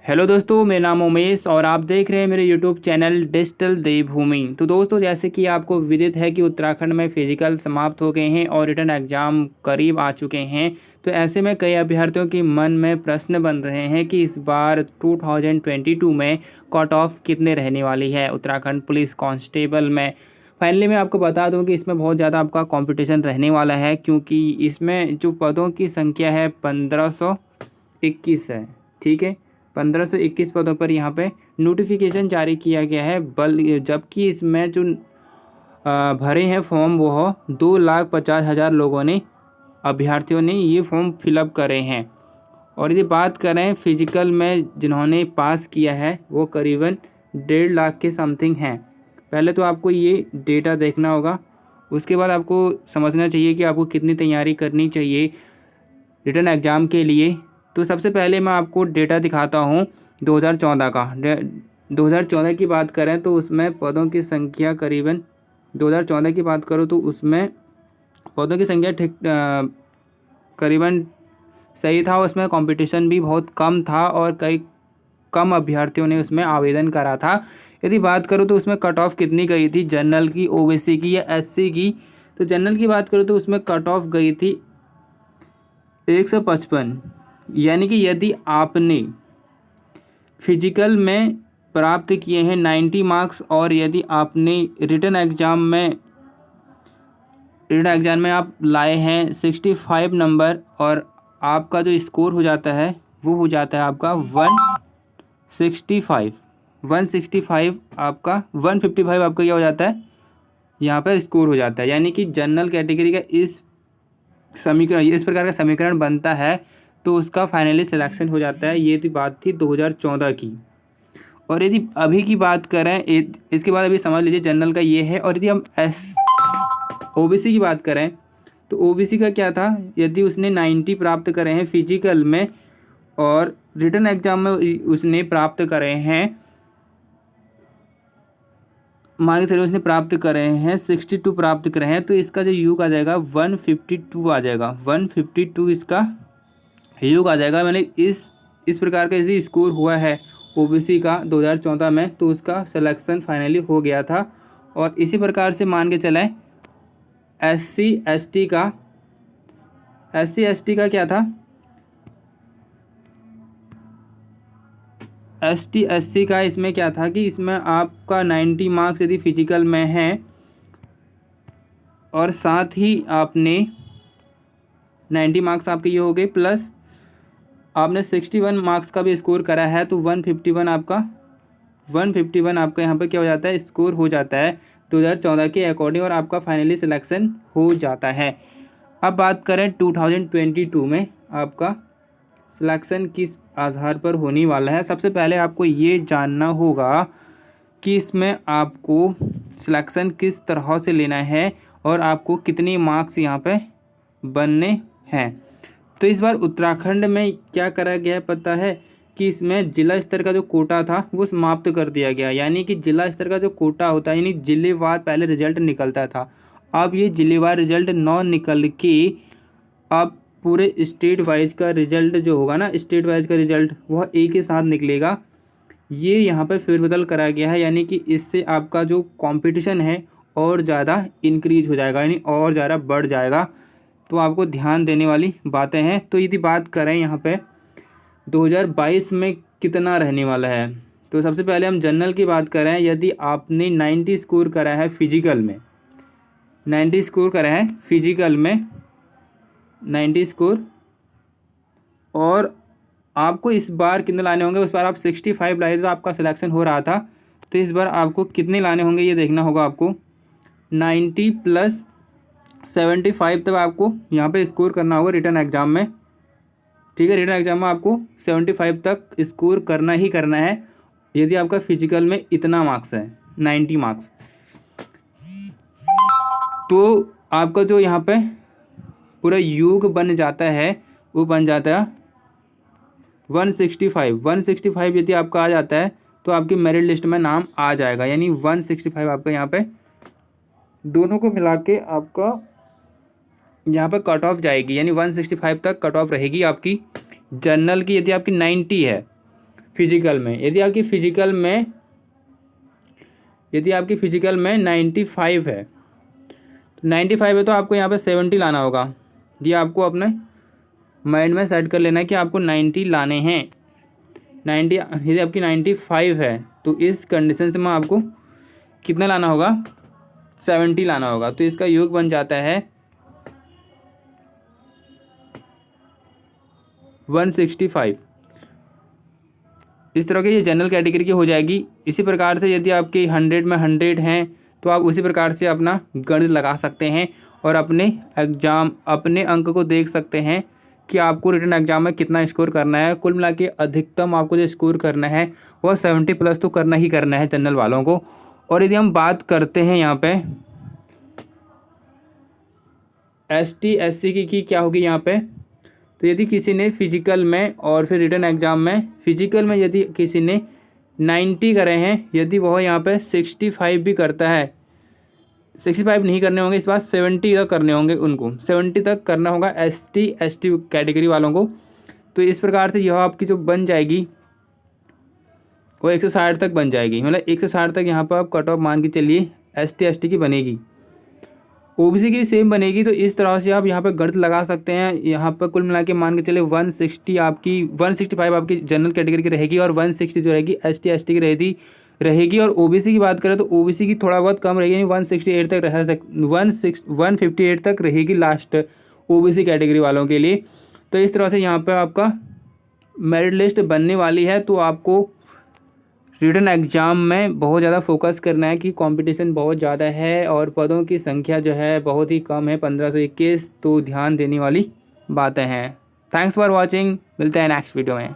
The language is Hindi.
हेलो दोस्तों, मेरा नाम उमेश और आप देख रहे हैं मेरे यूट्यूब चैनल डिजिटल देवभूमि। तो दोस्तों, जैसे कि आपको विदित है कि उत्तराखंड में फिजिकल समाप्त हो गए हैं और रिटन एग्ज़ाम करीब आ चुके हैं। तो ऐसे में कई अभ्यर्थियों के मन में प्रश्न बन रहे हैं कि इस बार 2022 में कट ऑफ कितने रहने वाली है उत्तराखंड पुलिस कांस्टेबल में। फाइनली मैं आपको बता दूं कि इसमें बहुत ज़्यादा आपका कंपटीशन रहने वाला है, क्योंकि इसमें जो पदों की संख्या है 1521 है। ठीक है, 1521 पदों पर यहाँ पे नोटिफिकेशन जारी किया गया है। जबकि इसमें जो भरे हैं फॉर्म वो 2,50,000 लोगों ने, अभ्यर्थियों ने ये फॉर्म फिलअप करे हैं। और यदि बात करें फिजिकल में जिन्होंने पास किया है वो करीबन 1.5 लाख के समथिंग हैं। पहले तो आपको ये डेटा देखना होगा, उसके बाद आपको समझना चाहिए कि आपको कितनी तैयारी करनी चाहिए रिटन एग्ज़ाम के लिए। तो सबसे पहले मैं आपको डेटा दिखाता हूँ 2014 का। 2014 की बात करें तो उसमें पदों की संख्या करीबन 2014 की बात करो तो उसमें पदों की संख्या ठीक करीबन सही था। उसमें कंपटीशन भी बहुत कम था और कई कम अभ्यर्थियों ने उसमें आवेदन करा था। यदि बात करूँ तो उसमें कट ऑफ कितनी गई थी जनरल की, ओबीसी की या एससी की, तो जनरल की बात करूँ तो उसमें कट ऑफ गई थी 155। यानी कि यदि आपने फिजिकल में प्राप्त किए हैं 90 मार्क्स और यदि आपने रिटन एग्जाम में आप लाए हैं 65 नंबर और आपका जो स्कोर हो जाता है वो हो जाता है आपका 165 आपका 155 आपका क्या हो जाता है यहाँ पर स्कोर हो जाता है। यानी कि जनरल कैटेगरी का इस प्रकार का समीकरण बनता है तो उसका फाइनली सिलेक्शन हो जाता है। ये थी बात थी 2014 की। और यदि अभी की बात करें इसके बाद अभी समझ लीजिए जनरल का ये है। और यदि हम ओबीसी की बात करें तो ओबीसी का क्या था, यदि उसने 90 प्राप्त करे हैं फिजिकल में और रिटन एग्जाम में उसने प्राप्त करे हैं, मान के चलिए उसने प्राप्त करे हैं 62 प्राप्त करे हैं, तो इसका जो योग आ जाएगा 152 आ जाएगा। 152 इसका योग आ जाएगा। मैंने इस प्रकार का यदि स्कोर हुआ है ओबीसी का 2014 में तो उसका सिलेक्शन फाइनली हो गया था। और इसी प्रकार से मान के चलें एससी एसटी का क्या था, एसटी एससी का इसमें क्या था कि इसमें आपका 90 मार्क्स यदि फिजिकल में है और साथ ही आपने 90 मार्क्स आपके ये हो गए प्लस आपने 61 मार्क्स का भी स्कोर करा है तो 151 आपका यहाँ पर क्या हो जाता है, स्कोर हो जाता है 2014 के अकॉर्डिंग और आपका फाइनली सिलेक्शन हो जाता है। अब बात करें 2022 में आपका सिलेक्शन किस आधार पर होने वाला है। सबसे पहले आपको ये जानना होगा कि इसमें आपको सिलेक्शन किस तरह से लेना है और आपको कितने मार्क्स यहाँ पे बनने हैं। तो इस बार उत्तराखंड में क्या करा गया है पता है कि इसमें जिला स्तर का जो कोटा था वो समाप्त कर दिया गया। यानी कि जिला स्तर का जो कोटा होता है यानी जिलेवार पहले रिजल्ट निकलता था, अब ये जिलेवार रिजल्ट न निकल के अब पूरे स्टेट वाइज का रिजल्ट जो होगा ना, स्टेट वाइज का रिजल्ट वह एक ही साथ निकलेगा। ये यहाँ पर फेरबदल करा गया है। यानी कि इससे आपका जो कंपटीशन है और ज़्यादा इंक्रीज हो जाएगा, यानी और ज़्यादा बढ़ जाएगा। तो आपको ध्यान देने वाली बातें हैं। तो यदि बात करें यहाँ पे 2022 में कितना रहने वाला है, तो सबसे पहले हम जनरल की बात करें। यदि आपने 90 स्कोर करा है फिजिकल में, 90 स्कोर करा है फिजिकल में 90 स्कोर, और आपको इस बार कितने लाने होंगे, उस बार आप 65 लाए थे तो आपका सिलेक्शन हो रहा था। तो इस बार आपको कितने लाने होंगे ये देखना होगा आपको। 90 प्लस 75 तक आपको यहाँ पे स्कोर करना होगा रिटन एग्ज़ाम में। ठीक है, रिटन एग्ज़ाम में आपको 75 तक स्कोर करना ही करना है यदि आपका फिजिकल में इतना मार्क्स है 90 मार्क्स। तो आपका जो यहाँ पे पूरा योग बन जाता है वो बन जाता है 165 यदि आपका आ जाता है तो आपकी मेरिट लिस्ट में नाम आ जाएगा। यानी 165 आपका यहाँ पे दोनों को मिला के आपका यहाँ पर कट ऑफ जाएगी। यानी 165 तक कट ऑफ रहेगी आपकी। जनरल की यदि आपकी 90 है फिजिकल में। यदि आपकी फिजिकल में 95 है, तो 95 है तो आपको यहाँ पे 70 लाना होगा। ये आपको अपने माइंड में सेट कर लेना है कि आपको 90 लाने हैं। 90 यदि आपकी 95 है तो इस कंडीशन से मैं आपको कितना लाना होगा, 70 लाना होगा। तो इसका योग बन जाता है 165। इस तरह की ये जनरल कैटेगरी की हो जाएगी। इसी प्रकार से यदि आपके 100 में 100 हैं तो आप उसी प्रकार से अपना गणित लगा सकते हैं और अपने अंक को देख सकते हैं कि आपको रिटन एग्जाम में कितना स्कोर करना है। कुल मिला के अधिकतम आपको जो स्कोर करना है वह 70 प्लस तो करना ही करना है जनरल वालों को। और यदि हम बात करते हैं यहाँ पे ST SC की क्या होगी यहाँ पे, तो यदि किसी ने फिजिकल में और फिर रिटन एग्जाम में फिजिकल में यदि किसी ने 90 करे हैं, यदि वह यहाँ पे 65 भी करता है, 65 नहीं करने होंगे इस बार, 70 तक करने होंगे, उनको 70 तक करना होगा ST ST कैटेगरी वालों को। तो इस प्रकार से यह आपकी जो बन जाएगी वो 160 तक बन जाएगी। मतलब 160 तक यहाँ पर आप कट ऑफ मान के चलिए ST ST की बनेगी। OBC की सेम बनेगी। तो इस तरह से आप यहाँ पर गणित लगा सकते हैं। यहाँ पर कुल मिला के मान के चले 165 आपकी जनरल कैटेगरी की रहेगी और 160 जो रहेगी ST ST की रहेगी। और OBC की बात करें तो OBC की थोड़ा बहुत कम रहेगी, 168 तक 158 तक रहेगी लास्ट OBC कैटेगरी वालों के लिए। तो इस तरह से यहाँ पर आपका मेरिट लिस्ट बनने वाली है। तो आपको रिटन एग्ज़ाम में बहुत ज़्यादा फोकस करना है कि कंपटीशन बहुत ज़्यादा है और पदों की संख्या जो है बहुत ही कम है, 1521। तो ध्यान देने वाली बातें हैं। थैंक्स फॉर वॉचिंग, मिलते हैं नेक्स्ट वीडियो में।